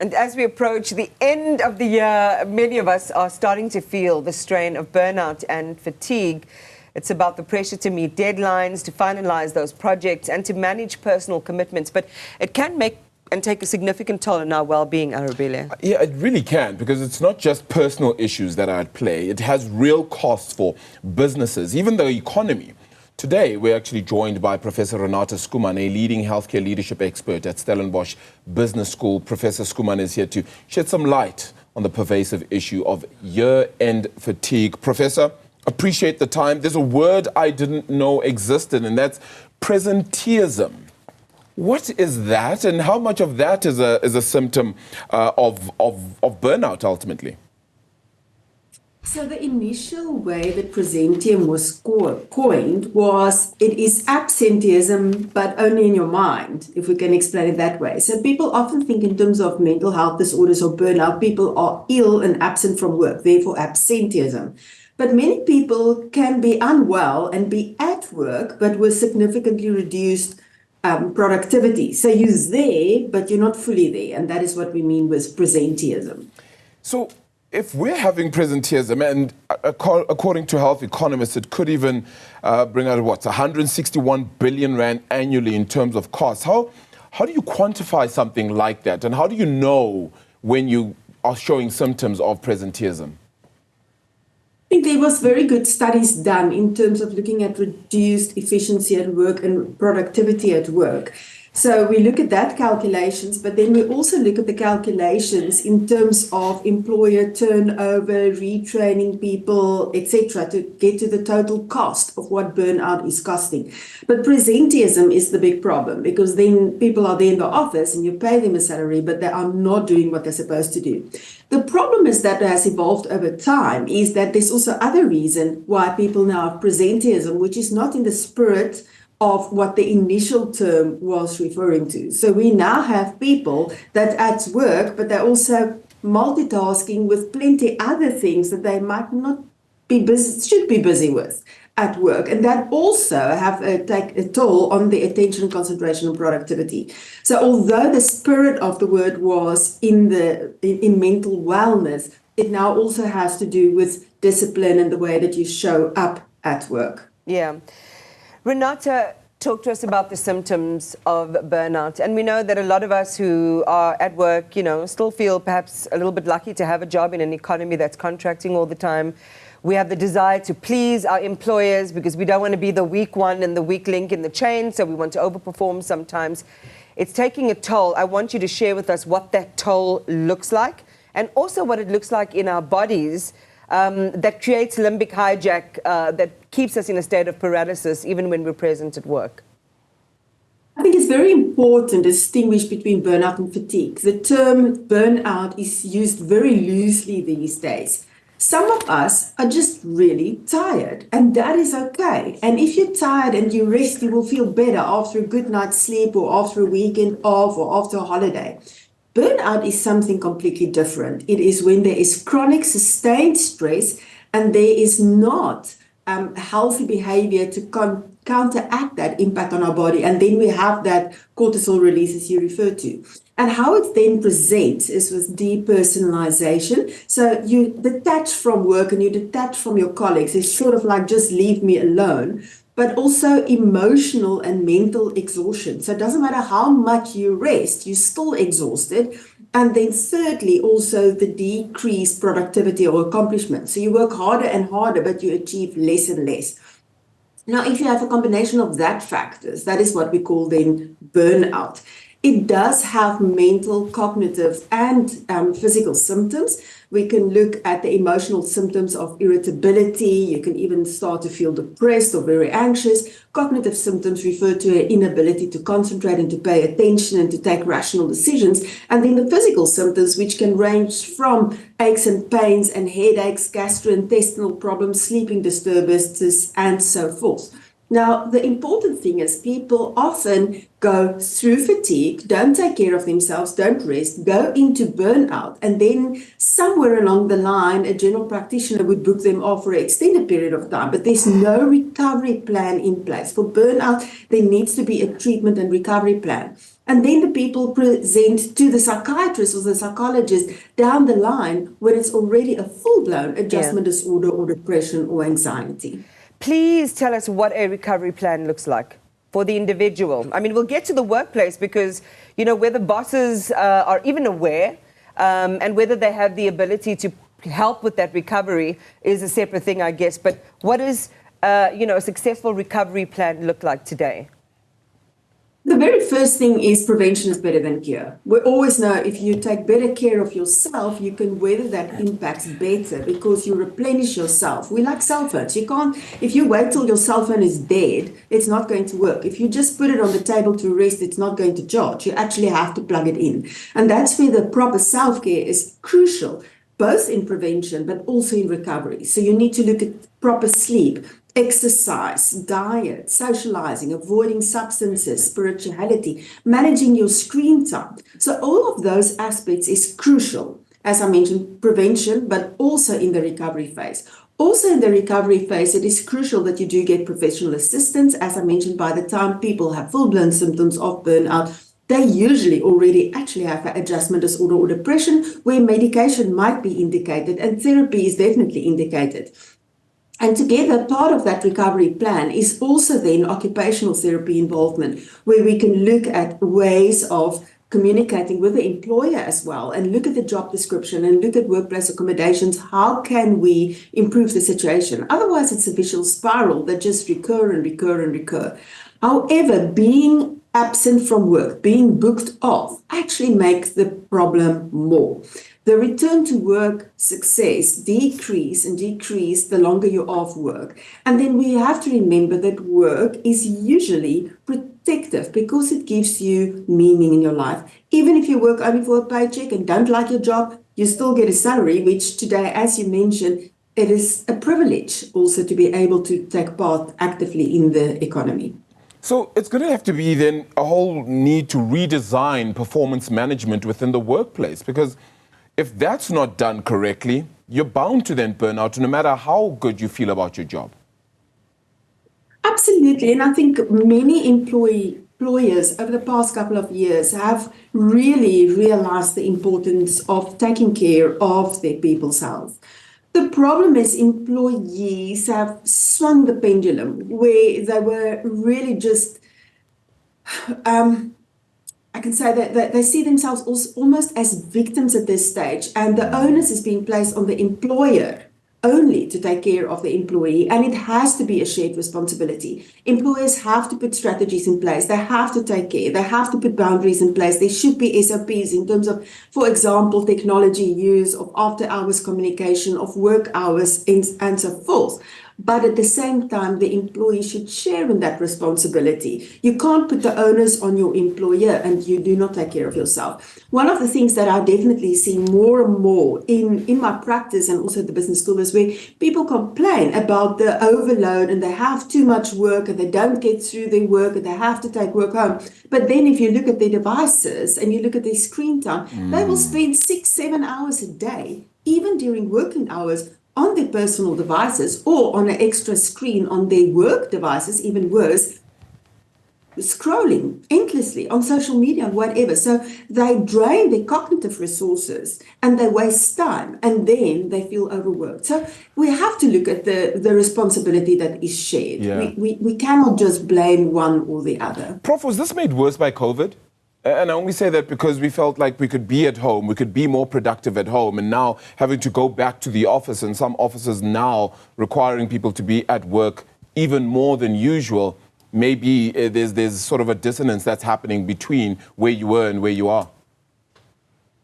And as we approach the end of the year, many of us are starting to feel the strain of burnout and fatigue. It's about the pressure to meet deadlines, to finalize those projects, and to manage personal commitments. But it can make and take a significant toll on our well-being, Arabile. Yeah, it really can, because it's not just personal issues that are at play. It has real costs for businesses, even the economy. Today, we're actually joined by Professor Renata Schoeman, a leading healthcare leadership expert at Stellenbosch Business School. Professor Schoeman is here to shed some light on the pervasive issue of year-end fatigue. Professor, appreciate the time. There's a word I didn't know existed, and that's presentism. What is that, and how much of that is a symptom of burnout, ultimately? So the initial way that presentism was coined was, it is absenteeism, but only in your mind, if we can explain it that way. So people often think in terms of mental health disorders or burnout, people are ill and absent from work, therefore absenteeism. But many people can be unwell and be at work, but with significantly reduced productivity. So you're there, but you're not fully there. And that is what we mean with presentism. So if we're having presentism, and according to health economists, it could even bring out, 161 billion rand annually in terms of costs. How do you quantify something like that? And how do you know when you are showing symptoms of presentism? I think there was very good studies done in terms of looking at reduced efficiency at work and productivity at work. So we look at that calculations, but then we also look at the calculations in terms of employer turnover, retraining people, etc., to get to the total cost of what burnout is costing. But presentism is the big problem, because then people are there in the office and you pay them a salary, but they are not doing what they're supposed to do. The problem is that has evolved over time is that there's also other reason why people now have presentism, which is not in the spirit of what the initial term was referring to. So we now have people that at work, but they're also multitasking with plenty other things that they might not be busy, should be busy with at work. And that also have take a toll on the attention, concentration, and productivity. So although the spirit of the word was in mental wellness, it now also has to do with discipline and the way that you show up at work. Yeah. Renata, talk to us about the symptoms of burnout. And we know that a lot of us who are at work, still feel perhaps a little bit lucky to have a job in an economy that's contracting all the time. We have the desire to please our employers because we don't want to be the weak one and the weak link in the chain, so we want to overperform sometimes. It's taking a toll. I want you to share with us what that toll looks like, and also what it looks like in our bodies that creates limbic hijack, that keeps us in a state of paralysis even when we're present at work. I think it's very important to distinguish between burnout and fatigue. The term burnout is used very loosely these days. Some of us are just really tired, and that is okay. And if you're tired and you rest, you will feel better after a good night's sleep or after a weekend off or after a holiday. Burnout is something completely different. It is when there is chronic, sustained stress and there is not healthy behavior to counteract that impact on our body. And then we have that cortisol release, as you referred to. And how it then presents is with depersonalization. So you detach from work and you detach from your colleagues. It's sort of like, just leave me alone. But also emotional and mental exhaustion. So it doesn't matter how much you rest, you're still exhausted. And then thirdly, also the decreased productivity or accomplishment. So you work harder and harder, but you achieve less and less. Now, if you have a combination of that factors, that is what we call then burnout. It does have mental, cognitive, and physical symptoms. We can look at the emotional symptoms of irritability. You can even start to feel depressed or very anxious. Cognitive symptoms refer to an inability to concentrate and to pay attention and to take rational decisions. And then the physical symptoms, which can range from aches and pains and headaches, gastrointestinal problems, sleeping disturbances, and so forth. Now, the important thing is people often go through fatigue, don't take care of themselves, don't rest, go into burnout, and then somewhere along the line, a general practitioner would book them off for an extended period of time, but there's no recovery plan in place. For burnout, there needs to be a treatment and recovery plan. And then the people present to the psychiatrist or the psychologist down the line when it's already a full-blown adjustment disorder or depression or anxiety. Please tell us what a recovery plan looks like for the individual. I mean, we'll get to the workplace because, you know, whether bosses are even aware and whether they have the ability to help with that recovery is a separate thing, I guess. But what does, a successful recovery plan look like today? The very first thing is prevention is better than cure. We always know if you take better care of yourself, you can weather that impacts better because you replenish yourself. We like cell phones. You can't, if you wait till your cell phone is dead, it's not going to work. If you just put it on the table to rest, it's not going to charge. You actually have to plug it in. And that's where the proper self-care is crucial, both in prevention but also in recovery. So you need to look at proper sleep, exercise, diet, socializing, avoiding substances, spirituality, managing your screen time. So all of those aspects is crucial, as I mentioned, prevention, but also in the recovery phase. Also in the recovery phase, it is crucial that you do get professional assistance. As I mentioned, by the time people have full-blown symptoms of burnout, they usually already actually have an adjustment disorder or depression where medication might be indicated and therapy is definitely indicated. And together, part of that recovery plan is also then occupational therapy involvement, where we can look at ways of communicating with the employer as well and look at the job description and look at workplace accommodations. How can we improve the situation? Otherwise, it's a vicious spiral that just recur and recur and recur. However, being absent from work, being booked off, actually makes the problem more. The return to work success decrease the longer you're off work. And then we have to remember that work is usually protective because it gives you meaning in your life. Even if you work only for a paycheck and don't like your job, you still get a salary, which today, as you mentioned, it is a privilege also to be able to take part actively in the economy. So it's going to have to be then a whole need to redesign performance management within the workplace, because if that's not done correctly, you're bound to then burn out no matter how good you feel about your job. Absolutely. And I think many employers over the past couple of years have really realized the importance of taking care of their people's health. The problem is employees have swung the pendulum where they were really just, I can say that they see themselves almost as victims at this stage, and the onus is being placed on the employer only to take care of the employee, and it has to be a shared responsibility. Employers have to put strategies in place. They have to take care. They have to put boundaries in place. There should be SOPs in terms of, for example, technology use, of after-hours communication, of work hours, and so forth. But at the same time, the employee should share in that responsibility. You can't put the onus on your employer and you do not take care of yourself. One of the things that I definitely see more and more in my practice and also at the business school is where people complain about the overload and they have too much work and they don't get through their work and they have to take work home. But then if you look at their devices and you look at their screen time, they will spend 6-7 hours a day, even during working hours, on their personal devices or on an extra screen on their work devices, even worse, scrolling endlessly on social media and whatever. So they drain their cognitive resources and they waste time and then they feel overworked. So we have to look at the responsibility that is shared. Yeah. We cannot just blame one or the other. Prof, was this made worse by COVID? And I only say that because we felt like we could be at home, we could be more productive at home, and now having to go back to the office, and some offices now requiring people to be at work even more than usual. Maybe there's sort of a dissonance that's happening between where you were and where you are.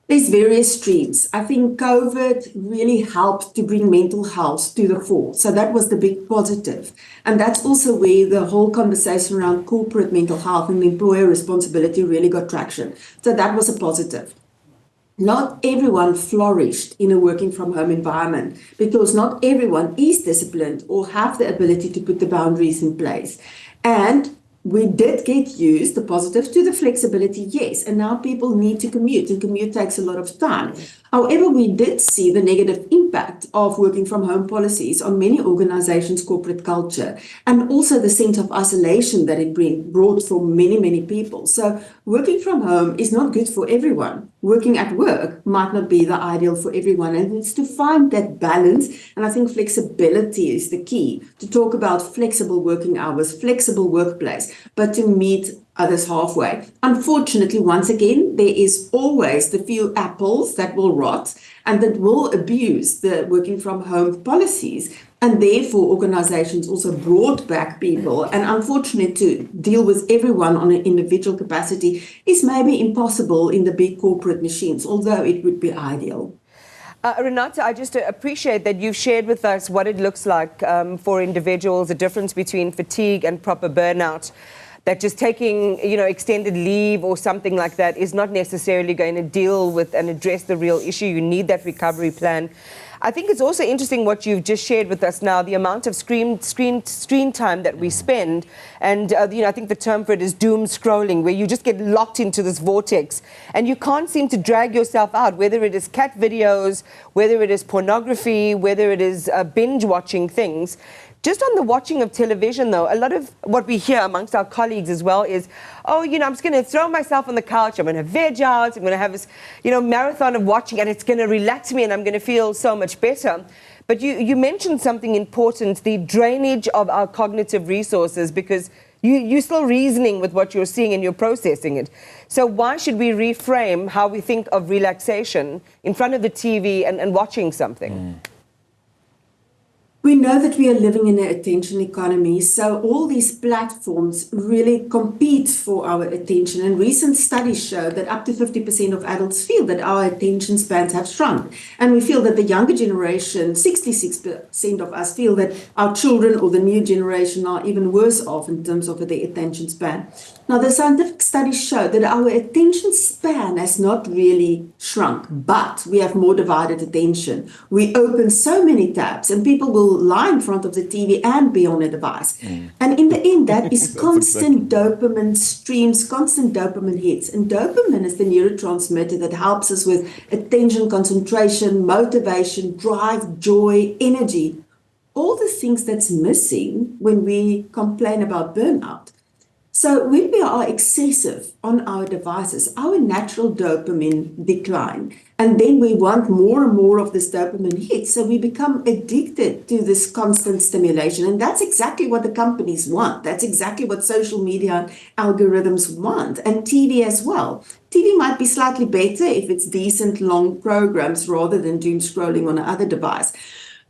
There's various streams. I think COVID really helped to bring mental health to the fore. So that was the big positive. And that's also where the whole conversation around corporate mental health and employer responsibility really got traction. So that was a positive. Not everyone flourished in a working from home environment because not everyone is disciplined or have the ability to put the boundaries in place. And we did get used, the positive, to the flexibility, yes. And now people need to commute, and commute takes a lot of time. However, we did see the negative impact impact of working from home policies on many organizations' corporate culture, and also the sense of isolation that it brought for many, many people. So working from home is not good for everyone. Working at work might not be the ideal for everyone, and it's to find that balance. And I think flexibility is the key, to talk about flexible working hours, flexible workplace, but to meet others halfway. Unfortunately, once again, there is always the few apples that will rot and that will abuse the working from home policies. And therefore, organizations also brought back people. And unfortunately, to deal with everyone on an individual capacity is maybe impossible in the big corporate machines, although it would be ideal. Renata, I just appreciate that you've shared with us what it looks like for individuals, the difference between fatigue and proper burnout. That just taking, extended leave or something like that is not necessarily going to deal with and address the real issue. You need that recovery plan. I think it's also interesting what you've just shared with us now, the amount of screen time that we spend. And, I think the term for it is doom scrolling, where you just get locked into this vortex and you can't seem to drag yourself out, whether it is cat videos, whether it is pornography, whether it is binge watching things. Just on the watching of television, though, a lot of what we hear amongst our colleagues as well is, I'm just going to throw myself on the couch, I'm going to veg out, I'm going to have this, marathon of watching, and it's going to relax me and I'm going to feel so much better. But you mentioned something important, the drainage of our cognitive resources, because you're still reasoning with what you're seeing and you're processing it. So why should we reframe how we think of relaxation in front of the TV and watching something? We know that we are living in an attention economy, so all these platforms really compete for our attention. And recent studies show that up to 50% of adults feel that our attention spans have shrunk. And we feel that the younger generation, 66% of us feel that our children or the new generation are even worse off in terms of their attention span. Now, the scientific studies show that our attention span has not really shrunk, but we have more divided attention. We open so many tabs, and people will lie in front of the TV and be on a device. And in the end, that is constant dopamine streams, constant dopamine hits. And dopamine is the neurotransmitter that helps us with attention, concentration, motivation, drive, joy, energy. All the things that's missing when we complain about burnout. So when we are excessive on our devices, our natural dopamine decline. And then we want more and more of this dopamine hit. So we become addicted to this constant stimulation. And that's exactly what the companies want. That's exactly what social media algorithms want. And TV as well. TV might be slightly better if it's decent long programs rather than doom scrolling on another device.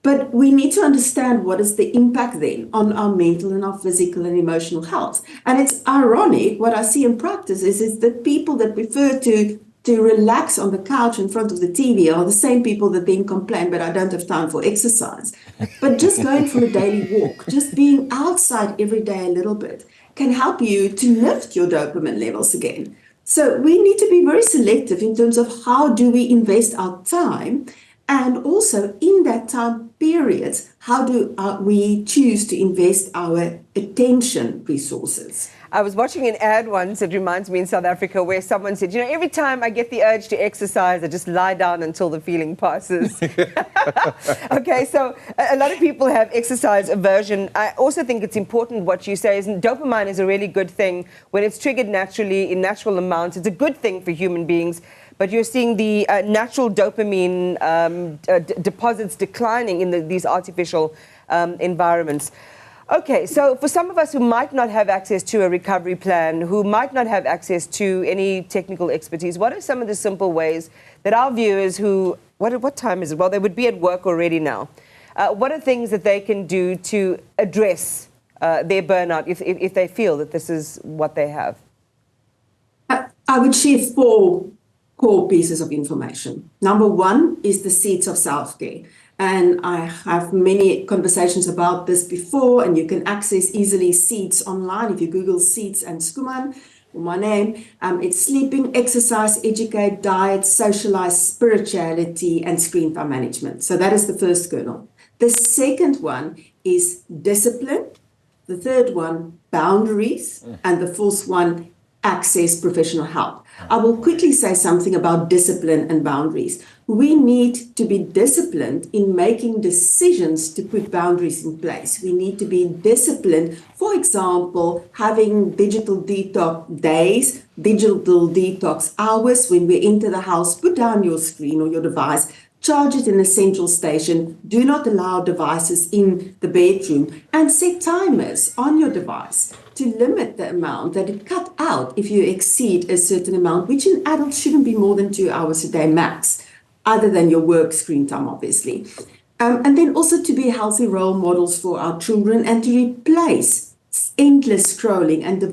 But we need to understand what is the impact then on our mental and our physical and emotional health. And it's ironic, what I see in practice is that people that prefer to relax on the couch in front of the TV are the same people that then complain, but I don't have time for exercise. But just going for a daily walk, just being outside every day a little bit can help you to lift your dopamine levels again. So we need to be very selective in terms of how do we invest our time. And also, in that time period, how do we choose to invest our attention resources? I was watching an ad once, it reminds me in South Africa, where someone said, every time I get the urge to exercise, I just lie down until the feeling passes. Okay, so a lot of people have exercise aversion. I also think it's important what you say is dopamine is a really good thing. When it's triggered naturally in natural amounts, it's a good thing for human beings. But you're seeing the natural dopamine deposits declining in these artificial environments. Okay, so for some of us who might not have access to a recovery plan, who might not have access to any technical expertise, what are some of the simple ways that our viewers who, what time is it? Well, they would be at work already now. What are things that they can do to address their burnout if they feel that this is what they have? I would share 4 core pieces of information. Number 1 is the seeds of self-care. And I have many conversations about this before, and you can access easily seeds online. If you Google seeds and Schoeman, or my name, it's sleeping, exercise, educate, diet, socialize, spirituality, and screen time management. So that is the first kernel. The second one is discipline. The third one, boundaries. And the fourth one, access professional help. I will quickly say something about discipline and boundaries. We need to be disciplined in making decisions to put boundaries in place. We need to be disciplined, for example, having digital detox days, digital detox hours. When we enter the house, put down your screen or your device, charge it in a central station, do not allow devices in the bedroom, and set timers on your device to limit the amount that it cut out if you exceed a certain amount, which in adults shouldn't be more than 2 hours a day max, other than your work screen time, obviously. And then also to be healthy role models for our children and to replace endless scrolling and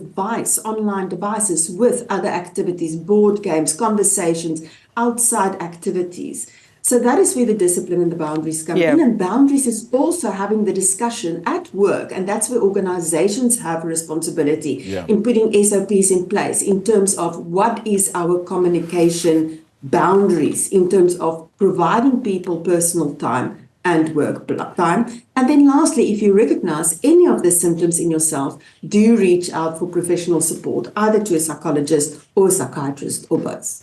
online devices with other activities, board games, conversations, outside activities. So that is where the discipline and the boundaries come in. And boundaries is also having the discussion at work. And that's where organizations have a responsibility in putting SOPs in place in terms of what is our communication boundaries, in terms of providing people personal time and work time. And then lastly, if you recognize any of the symptoms in yourself, do reach out for professional support, either to a psychologist or a psychiatrist or both.